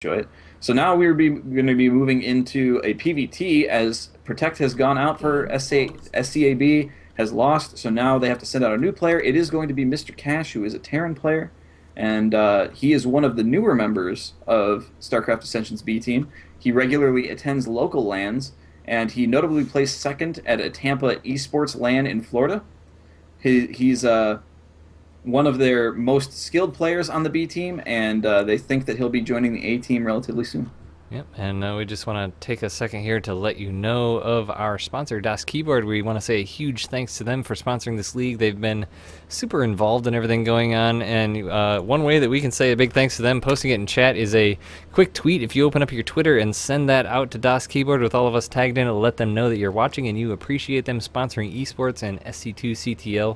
enjoy it. So now going to be moving into a PVT as Protect has gone out for SCAB, has lost, so now they have to send out a new player. It is going to be Mr. Cash, who is a Terran player, and he is one of the newer members of StarCraft Ascension's B team. He regularly attends local LANs, and he notably placed second at a Tampa esports LAN in Florida. He's one of their most skilled players on the B team, and they think that he'll be joining the A team relatively soon. Yep, and we just want to take a second here to let you know of our sponsor, Das Keyboard. We want to say a huge thanks to them for sponsoring this league. They've been super involved in everything going on, and one way that we can say a big thanks to them, posting it in chat, is a quick tweet. If you open up your Twitter and send that out to Das Keyboard with all of us tagged in, it'll let them know that you're watching and you appreciate them sponsoring esports and SC2CTL.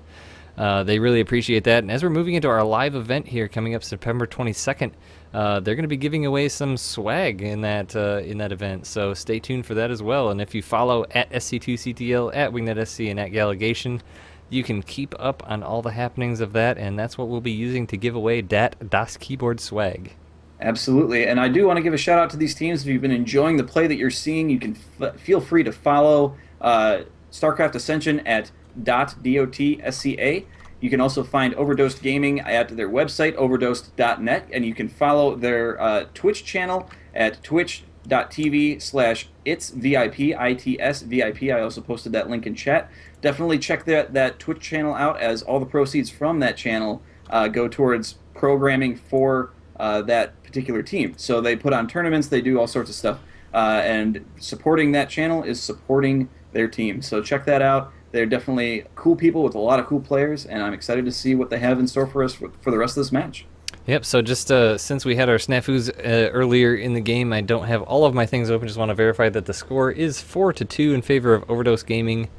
They really appreciate that. And as we're moving into our live event here coming up September 22nd, they're going to be giving away some swag in that event. So stay tuned for that as well. And if you follow at SC2CTL, at WingnetSC, and at Galligation, you can keep up on all the happenings of that. And that's what we'll be using to give away that Das Keyboard swag. Absolutely, and I do want to give a shout out to these teams. If you've been enjoying the play that you're seeing, you can feel free to follow StarCraft Ascension at .dotsca. You can also find Overdosed Gaming at their website, overdosed.net, and you can follow their Twitch channel at twitch.tv/itsvip, ITSVIP. I also posted that link in chat. Definitely check that Twitch channel out, as all the proceeds from that channel go towards programming for that particular team. So they put on tournaments, they do all sorts of stuff, and supporting that channel is supporting their team. So check that out. They're definitely cool people with a lot of cool players, and I'm excited to see what they have in store for us for the rest of this match. Yep, so just since we had our snafus earlier in the game, I don't have all of my things open. Just want to verify that the score is 4-2 in favor of Overdose Gaming.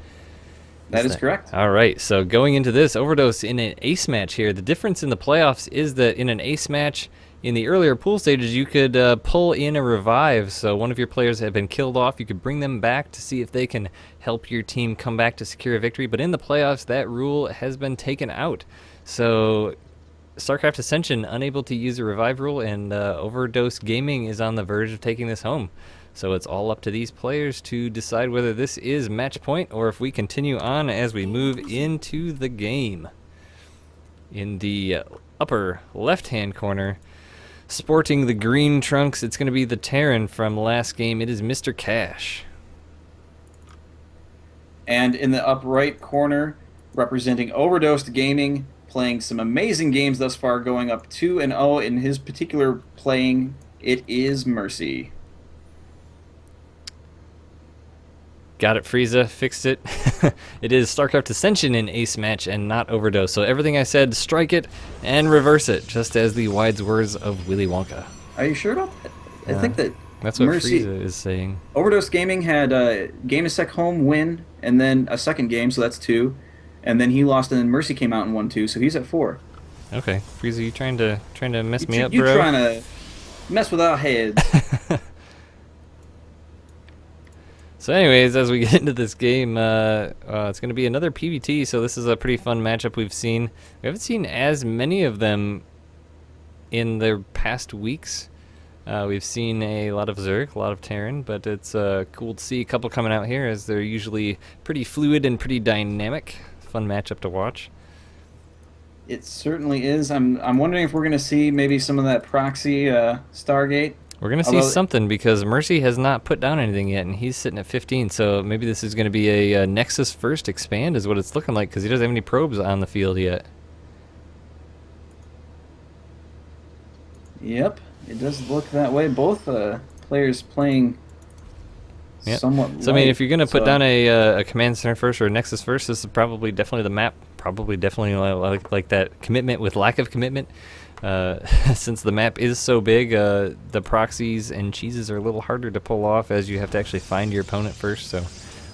That is correct. All right, so going into this, Overdose in an ace match here. The difference in the playoffs is that in an ace match, in the earlier pool stages, you could pull in a revive. So one of your players had been killed off. You could bring them back to see if they can help your team come back to secure a victory. But in the playoffs, that rule has been taken out. So StarCraft Ascension unable to use a revive rule, and Overdose Gaming is on the verge of taking this home. So it's all up to these players to decide whether this is match point or if we continue on as we move into the game. In the upper left-hand corner, sporting the green trunks, it's going to be the Terran from last game. It is Mr. Cash. And in the upright corner, representing Overdosed Gaming, playing some amazing games thus far, going up 2-0 in his particular playing, it is Mercy. Got it, Frieza. Fixed it. It is StarCraft Ascension in ace match and not Overdose. So everything I said, strike it and reverse it, just as the wise words of Willy Wonka. Are you sure about that? I think that's what Mercy, Frieza is saying. Overdose Gaming had a Game of Sec home win, and then a second game, so that's 2. And then he lost, and then Mercy came out and won 2, so he's at 4. Okay, Frieza, you trying to mess me up, bro? You trying to mess with our heads. So anyways, as we get into this game, it's going to be another PVT, so this is a pretty fun matchup we've seen. We haven't seen as many of them in the past weeks. We've seen a lot of Zerg, a lot of Terran, but it's cool to see a couple coming out here, as they're usually pretty fluid and pretty dynamic. Fun matchup to watch. It certainly is. I'm wondering if we're going to see maybe some of that proxy Stargate. We're going to see something, because Mercy has not put down anything yet, and he's sitting at 15, so maybe this is going to be a Nexus first expand is what it's looking like, because he doesn't have any probes on the field yet. Yep, it does look that way. Both players playing somewhat light. So, I mean, if you're going to put down a Command Center first or a Nexus first, this is probably definitely the map, probably definitely like that commitment with lack of commitment. Since the map is so big, the proxies and cheeses are a little harder to pull off, as you have to actually find your opponent first. So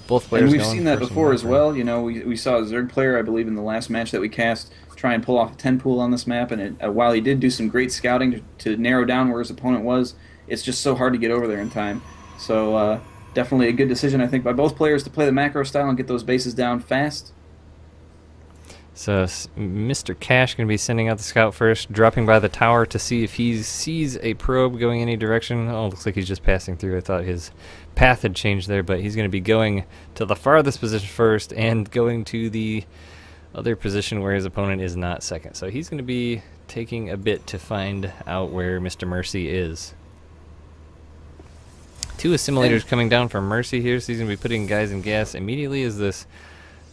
both players. And we've seen that before as well. You know, we saw a Zerg player, I believe, in the last match that we cast, try and pull off a 10 pool on this map. And while he did do some great scouting to narrow down where his opponent was, it's just so hard to get over there in time. So definitely a good decision, I think, by both players to play the macro style and get those bases down fast. So Mr. Cash going to be sending out the scout first, dropping by the tower to see if he sees a probe going any direction. Oh, looks like he's just passing through. I thought his path had changed there, but he's going to be going to the farthest position first and going to the other position where his opponent is not second. So he's going to be taking a bit to find out where Mr. Mercy is. 2 assimilators coming down from Mercy here, so he's going to be putting guys in gas immediately as this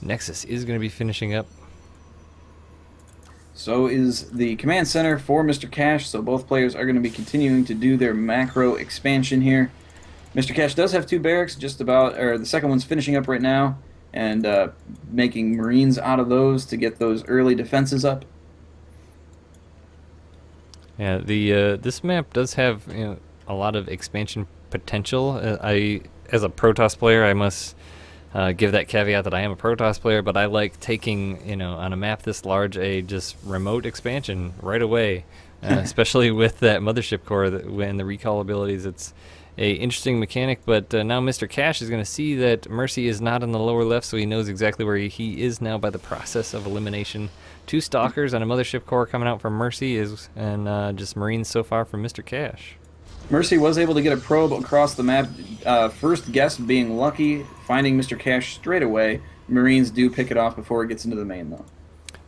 Nexus is going to be finishing up. So is the command center for Mr. Cash, so both players are going to be continuing to do their macro expansion here. Mr. Cash does have 2 barracks, just about, or the second one's finishing up right now, and making Marines out of those to get those early defenses up. Yeah, this map does have a lot of expansion potential. As a Protoss player, I must give that caveat that I am a Protoss player, but I like taking, on a map this large, a just remote expansion right away, especially with that mothership core and the recall abilities. It's a interesting mechanic, but now Mr. Cash is going to see that Mercy is not in the lower left, so he knows exactly where he is now by the process of elimination. 2 Stalkers and a mothership core coming out from Mercy, and just Marines so far from Mr. Cash. Mercy was able to get a probe across the map, first guess being lucky, finding Mr. Cash straight away. Marines do pick it off before it gets into the main,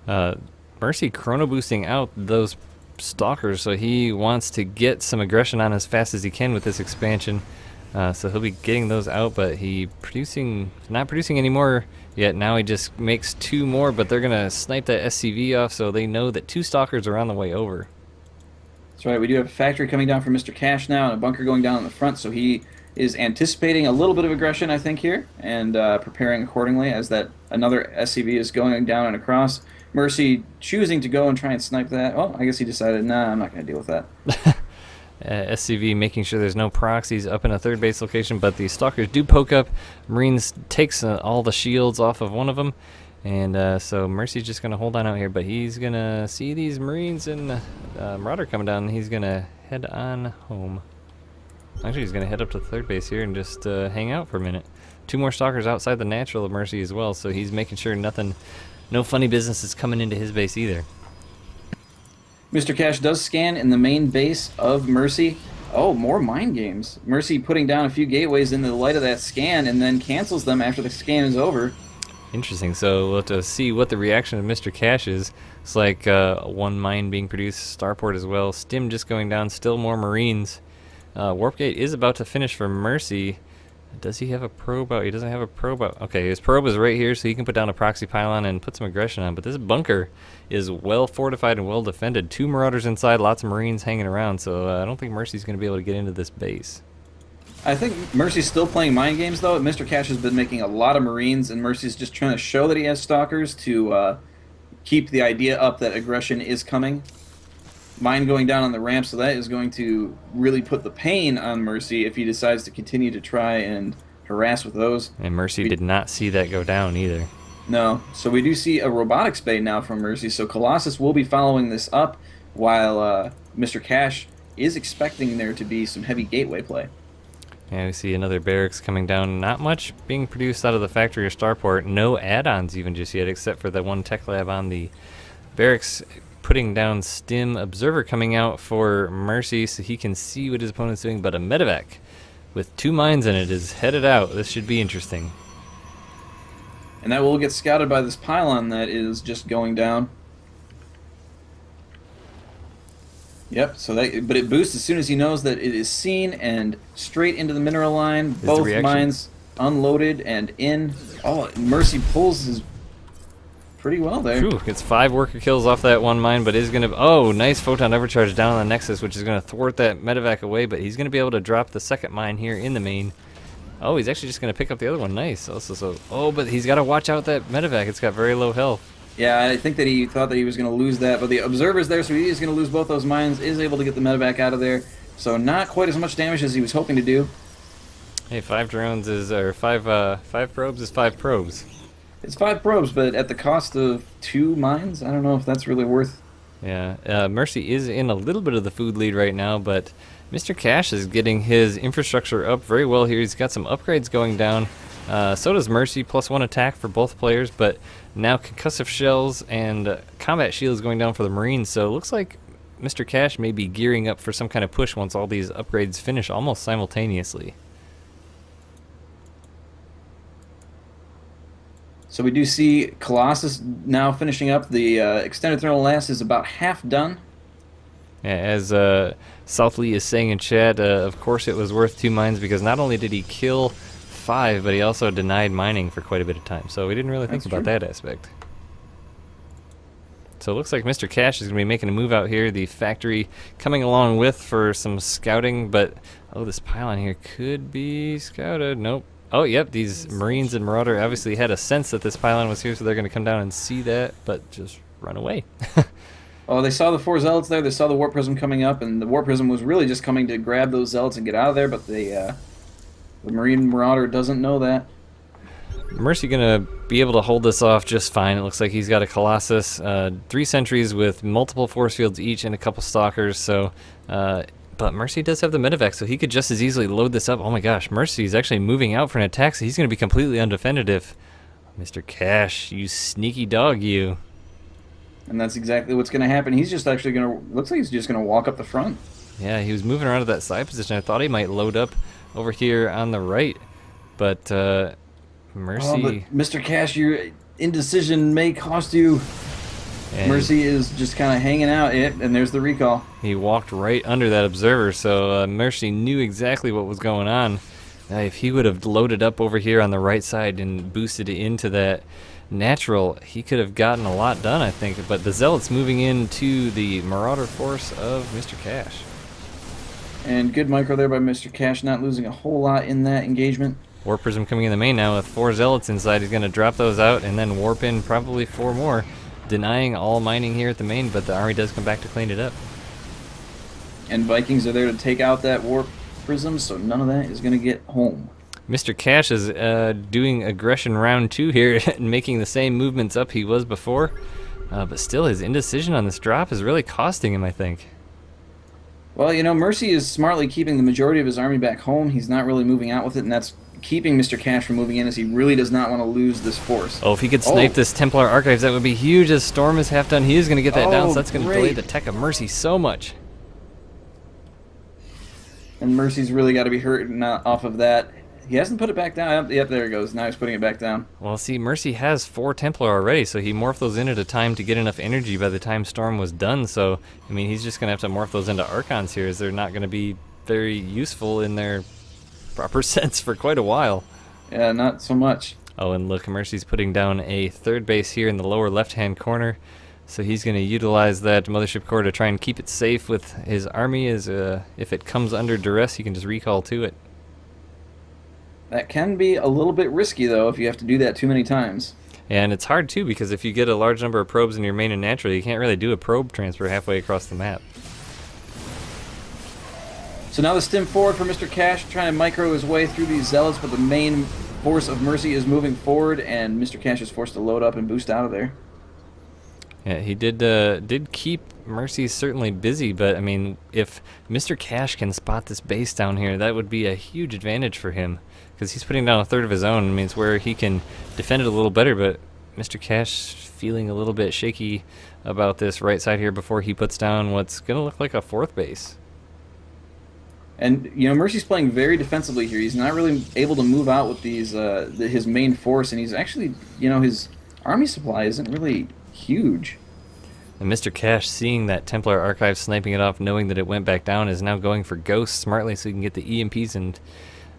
though. Mercy chrono boosting out those Stalkers, so he wants to get some aggression on as fast as he can with this expansion. So he'll be getting those out, but not producing any more yet. Now he just makes 2 more, but they're going to snipe that SCV off, so they know that 2 Stalkers are on the way over. That's right, we do have a factory coming down from Mr. Cash now and a bunker going down in the front, so he is anticipating a little bit of aggression, I think, here, and preparing accordingly as that another SCV is going down and across. Mercy choosing to go and try and snipe that. Well, I guess he decided, nah, I'm not going to deal with that. SCV making sure there's no proxies up in a 3rd base location, but the Stalkers do poke up. Marines takes all the shields off of one of them, and so Mercy's just going to hold on out here, but he's going to see these Marines and Marauder coming down, and he's going to head on home. Actually, he's going to head up to the 3rd base here and just hang out for a minute. 2 more Stalkers outside the natural of Mercy as well, so he's making sure no funny business is coming into his base either. Mr. Cash does scan in the main base of Mercy. Oh, more mind games. Mercy putting down a few gateways in the light of that scan and then cancels them after the scan is over. Interesting. So we'll have to see what the reaction of Mr. Cash is. It's like 1 mine being produced, Starport as well. Stim just going down, still more Marines. Warp Gate is about to finish for Mercy. Does he have a probe out? He doesn't have a probe out. Okay, his probe is right here, so he can put down a proxy pylon and put some aggression on. But this bunker is well fortified and well defended. 2 Marauders inside, lots of Marines hanging around, so I don't think Mercy's going to be able to get into this base. I think Mercy's still playing mind games, though. Mr. Cash has been making a lot of Marines, and Mercy's just trying to show that he has Stalkers to keep the idea up that aggression is coming. Mine going down on the ramp, so that is going to really put the pain on Mercy if he decides to continue to try and harass with those. And Mercy did not see that go down either. No, so we do see a robotics bay now from Mercy, so Colossus will be following this up while Mr. Cash is expecting there to be some heavy gateway play. Yeah, we see another barracks coming down. Not much being produced out of the factory or starport. No add-ons even just yet, except for the 1 tech lab on the barracks. Putting down Stim Observer coming out for Mercy so he can see what his opponent's doing, but a medevac with 2 mines in it is headed out. This should be interesting. And that will get scouted by this pylon that is just going down. Yep, so but it boosts as soon as he knows that it is seen, and straight into the mineral line. Both mines unloaded and in. Oh, Mercy pulls his pretty well there. True, gets 5 worker kills off that 1 mine, but is going to... Oh, nice photon overcharge down on the Nexus, which is going to thwart that medevac away, but he's going to be able to drop the 2nd mine here in the main. Oh, he's actually just going to pick up the other one. Nice. Also, oh, but he's got to watch out that medevac. It's got very low health. Yeah, I think that he thought that he was going to lose that, but the Observer's there, so he is going to lose both those mines, is able to get the medevac out of there, so not quite as much damage as he was hoping to do. Hey, 5 drones is... or 5 probes is 5 probes. It's 5 probes, but at the cost of 2 mines? I don't know if that's really worth... Yeah, Mercy is in a little bit of the food lead right now, but Mr. Cash is getting his infrastructure up very well here. He's got some upgrades going down. So does Mercy, +1 attack for both players, but now concussive shells and combat shield is going down for the Marines, so it looks like Mr. Cash may be gearing up for some kind of push once all these upgrades finish almost simultaneously. So we do see Colossus now finishing up. The extended thermal last is about half done. Yeah, as Southlee is saying in chat, of course it was worth 2 mines because not only did he kill 5, but he also denied mining for quite a bit of time. So we didn't really think about that aspect. So it looks like Mr. Cash is going to be making a move out here. The factory coming along with for some scouting, but oh, this pylon here could be scouted. Nope. Oh, yep, these Marines and Marauder obviously had a sense that this pylon was here, so they're going to come down and see that, but just run away. Oh, they saw the 4 zealots there. They saw the warp prism coming up, and the warp prism was really just coming to grab those zealots and get out of there, but the Marine Marauder doesn't know that. Mercy gonna be able to hold this off just fine. It looks like he's got a Colossus, 3 sentries with multiple force fields each and a couple stalkers. So, but Mercy does have the medevac, so he could just as easily load this up. Oh my gosh, Mercy is actually moving out for an attack, so he's gonna be completely undefended if Mr. Cash, you sneaky dog, you. And that's exactly what's gonna happen. He's just actually gonna. Looks like he's just gonna walk up the front. Yeah, he was moving around to that side position. I thought he might load up over here on the right, but Mercy. Oh, but Mr. Cash, your indecision may cost you. And Mercy is just kind of hanging out, and there's the recall. He walked right under that observer, so Mercy knew exactly what was going on. If he would have loaded up over here on the right side and boosted it into that natural, he could have gotten a lot done, I think. But the Zealots moving into the Marauder force of Mr. Cash. And good micro there by Mr. Cash, not losing a whole lot in that engagement. Warp Prism coming in the main now with 4 Zealots inside. He's going to drop those out and then warp in probably 4 more, denying all mining here at the main, but the army does come back to clean it up. And Vikings are there to take out that Warp Prism, so none of that is going to get home. Mr. Cash is doing aggression round 2 here and making the same movements up he was before, but still his indecision on this drop is really costing him, I think. Well, you know, Mercy is smartly keeping the majority of his army back home. He's not really moving out with it, and that's keeping Mr. Cash from moving in, as he really does not want to lose this force. Oh, if he could snipe this Templar Archives, that would be huge. As Storm is half done, he is going to get that down, so that's going to delay the tech of Mercy so much. And Mercy's really got to be hurting off of that. He hasn't put it back down. Yep, there it goes. Now he's putting it back down. Well, see, Mercy has 4 Templar already, so he morphed those in at a time to get enough energy by the time Storm was done. So, I mean, he's just going to have to morph those into Archons here, as they're not going to be very useful in their proper sense for quite a while. Yeah, not so much. Oh, and look, Mercy's putting down a 3rd base here in the lower left-hand corner. So he's going to utilize that Mothership Core to try and keep it safe with his army, as if it comes under duress, he can just recall to it. That can be a little bit risky, though, if you have to do that too many times. And it's hard, too, because if you get a large number of probes in your main and natural, you can't really do a probe transfer halfway across the map. So now the stim forward for Mr. Cash, trying to micro his way through these Zealots, but the main force of Mercy is moving forward, and Mr. Cash is forced to load up and boost out of there. Yeah, he did keep Mercy certainly busy, but, I mean, if Mr. Cash can spot this base down here, that would be a huge advantage for him. Because he's putting down a 3rd of his own. I mean, it's where he can defend it a little better, but Mr. Cash feeling a little bit shaky about this right side here before he puts down what's going to look like a 4th base. And, you know, Mercy's playing very defensively here. He's not really able to move out with these his main force, and he's actually, you know, his army supply isn't really huge. And Mr. Cash, seeing that Templar Archive sniping it off, knowing that it went back down, is now going for Ghosts smartly so he can get the EMPs and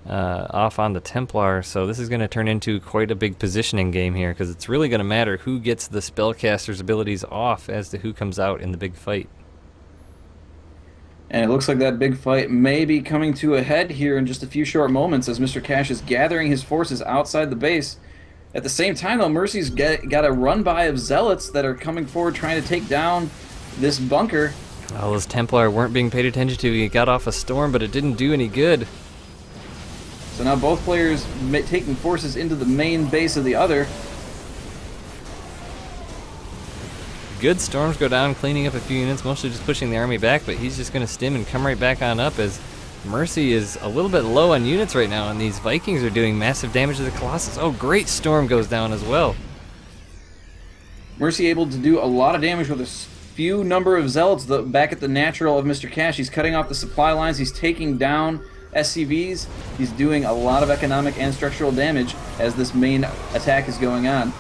off on the Templar. So this is going to turn into quite a big positioning game here, because it's really going to matter who gets the Spellcaster's abilities off as to who comes out in the big fight. And it looks like that big fight may be coming to a head here in just a few short moments, as Mr. Cash is gathering his forces outside the base. At the same time, though, Mercy's got a run-by of Zealots that are coming forward trying to take down this bunker. Oh, those Templar weren't being paid attention to. He got off a storm, but it didn't do any good. So now both players taking forces into the main base of the other. Good storms go down, cleaning up a few units, mostly just pushing the army back, but he's just going to stim and come right back on up as Mercy is a little bit low on units right now, and these Vikings are doing massive damage to the Colossus. Oh, great Storm goes down as well. Mercy able to do a lot of damage with a few number of Zealots back at the natural of Mr. Cash. He's cutting off the supply lines. He's taking down SCVs. He's doing a lot of economic and structural damage as this main attack is going on.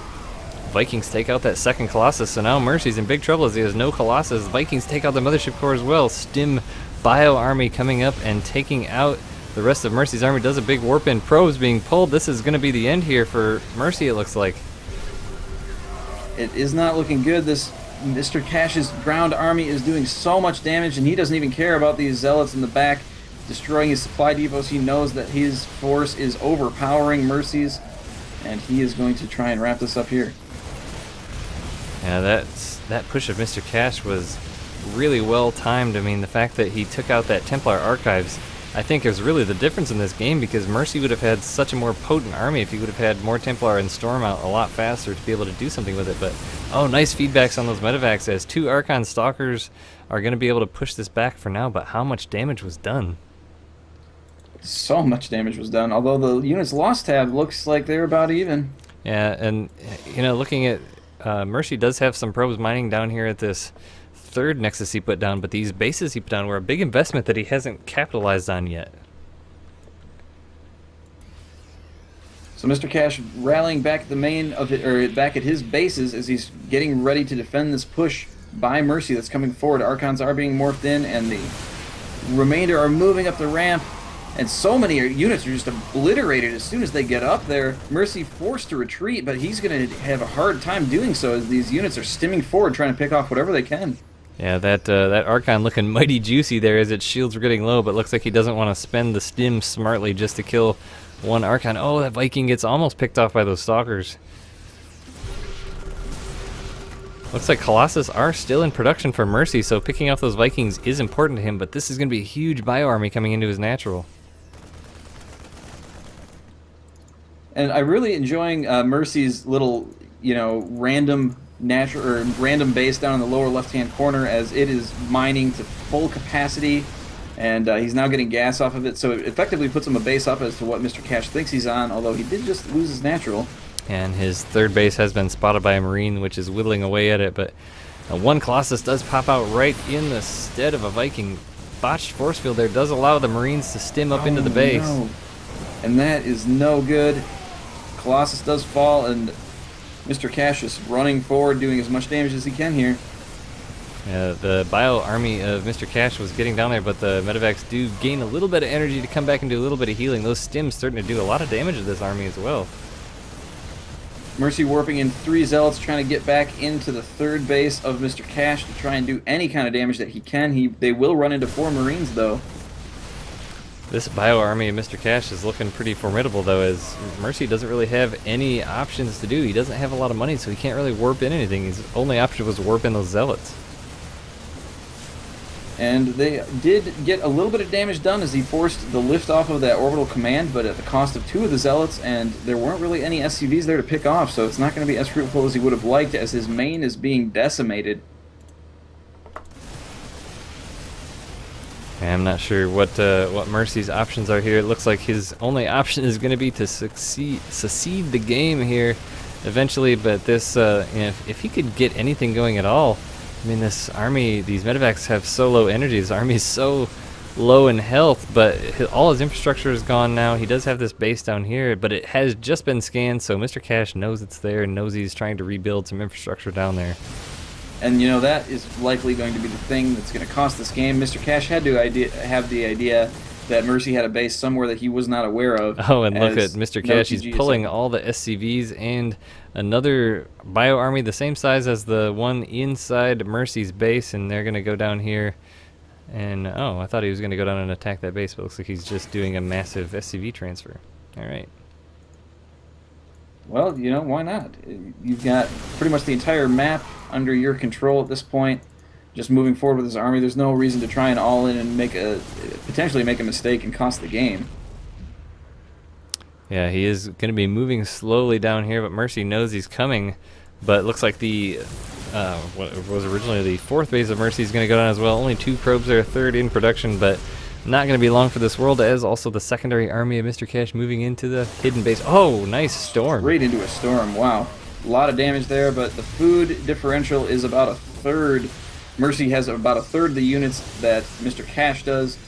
Vikings take out that second Colossus, so now Mercy's in big trouble as he has no Colossus. Vikings take out the Mothership Core as well. Stim Bio Army coming up and taking out the rest of Mercy's army. Does a big warp in. Probes being pulled. This is going to be the end here for Mercy, it looks like. It is not looking good. This Mr. Cash's ground army is doing so much damage, and he doesn't even care about these Zealots in the back destroying his supply depots. He knows that his force is overpowering Mercy's, and he is going to try and wrap this up here. Yeah, that push of Mr. Cash was really well timed. I mean, the fact that he took out that Templar Archives, I think, is really the difference in this game, because Mercy would have had such a more potent army if he would have had more Templar and Storm out a lot faster to be able to do something with it. But, oh, nice feedbacks on those medevacs, as 2 Archon Stalkers are going to be able to push this back for now, but how much damage was done? So much damage was done, although the units lost tab looks like they're about even. Yeah, and, you know, looking at Mercy does have some probes mining down here at this third Nexus he put down, but these bases he put down were a big investment that he hasn't capitalized on yet. So Mr. Cash rallying back at the main of it, or back at his bases, as he's getting ready to defend this push by Mercy that's coming forward. Archons are being morphed in, and the remainder are moving up the ramp, and so many units are just obliterated as soon as they get up there. Mercy forced to retreat, but he's going to have a hard time doing so as these units are stimming forward, trying to pick off whatever they can. Yeah, that Archon looking mighty juicy there as its shields were getting low, but looks like he doesn't want to spend the stim smartly just to kill one Archon. Oh, that Viking gets almost picked off by those Stalkers. Looks like Colossus are still in production for Mercy, so picking off those Vikings is important to him, but this is going to be a huge bio army coming into his natural. And I'm really enjoying Mercy's little, random base down in the lower left-hand corner, as it is mining to full capacity, and he's now getting gas off of it, so it effectively puts him a base up as to what Mr. Cash thinks he's on, although he did just lose his natural. And his third base has been spotted by a Marine, which is whittling away at it, but one Colossus does pop out right in the stead of a Viking. Botched force field there does allow the Marines to stim up into the base. No. And that is no good. Colossus does fall, and Mr. Cash is running forward, doing as much damage as he can here. Yeah, the bio army of Mr. Cash was getting down there, but the medevacs do gain a little bit of energy to come back and do a little bit of healing. Those stims starting to do a lot of damage to this army as well. Mercy warping in 3 Zealots, trying to get back into the third base of Mr. Cash to try and do any kind of damage that he can. They will run into 4 Marines, though. This bio army of Mr. Cash is looking pretty formidable, though, as Mercy doesn't really have any options to do. He doesn't have a lot of money, so he can't really warp in anything. His only option was warp in those Zealots. And they did get a little bit of damage done as he forced the lift off of that orbital command, but at the cost of 2 of the Zealots, and there weren't really any SCVs there to pick off, so it's not going to be as fruitful as he would have liked, as his main is being decimated. I'm not sure what Mercy's options are here. It looks like his only option is going to be to secede the game here eventually, but this, if he could get anything going at all, I mean, this army, these medevacs have so low energy. His army is so low in health, but all his infrastructure is gone now. He does have this base down here, but it has just been scanned, so Mr. Cash knows it's there and knows he's trying to rebuild some infrastructure down there. And, that is likely going to be the thing that's going to cost this game. Mr. Cash had to have the idea that Mercy had a base somewhere that he was not aware of. Oh, and look at Mr. Cash. He's pulling all the SCVs and another bio army the same size as the one inside Mercy's base, and they're going to go down here. And, oh, I thought he was going to go down and attack that base, but it looks like he's just doing a massive SCV transfer. All right. Well, why not? You've got pretty much the entire map under your control at this point. Just moving forward with his army, there's no reason to try and all in and potentially make a mistake and cost the game. Yeah, he is going to be moving slowly down here, but Mercy knows he's coming. But it looks like the what was originally the 4th base of Mercy is going to go down as well. Only 2 probes there, 3rd in production, but Not going to be long for this world, as also the secondary army of Mr. Cash moving into the hidden base. Oh, nice storm. Straight into a storm. Wow. A lot of damage there, but the food differential is about a third. Mercy has about a third of the units that Mr. Cash does.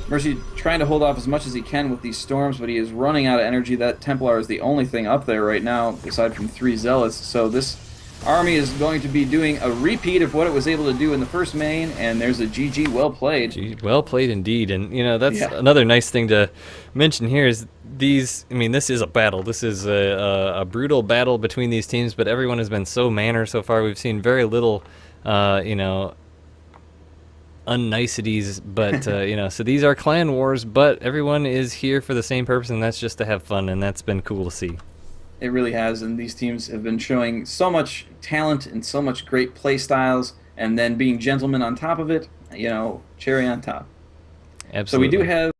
Mercy trying to hold off as much as he can with these storms, but he is running out of energy. That Templar is the only thing up there right now, aside from 3 Zealots. So this army is going to be doing a repeat of what it was able to do in the first main, and there's a GG. Well played. Well played indeed. And, you know, that's another nice thing to mention here is these, I mean, this is a battle. This is a brutal battle between these teams, but everyone has been so manner so far. We've seen very little, you know, unniceties, but, you know, so these are clan wars, but everyone is here for the same purpose, and that's just to have fun, and that's been cool to see. It really has, and these teams have been showing so much talent and so much great play styles, and then being gentlemen on top of it, you know, cherry on top. Absolutely. So we do have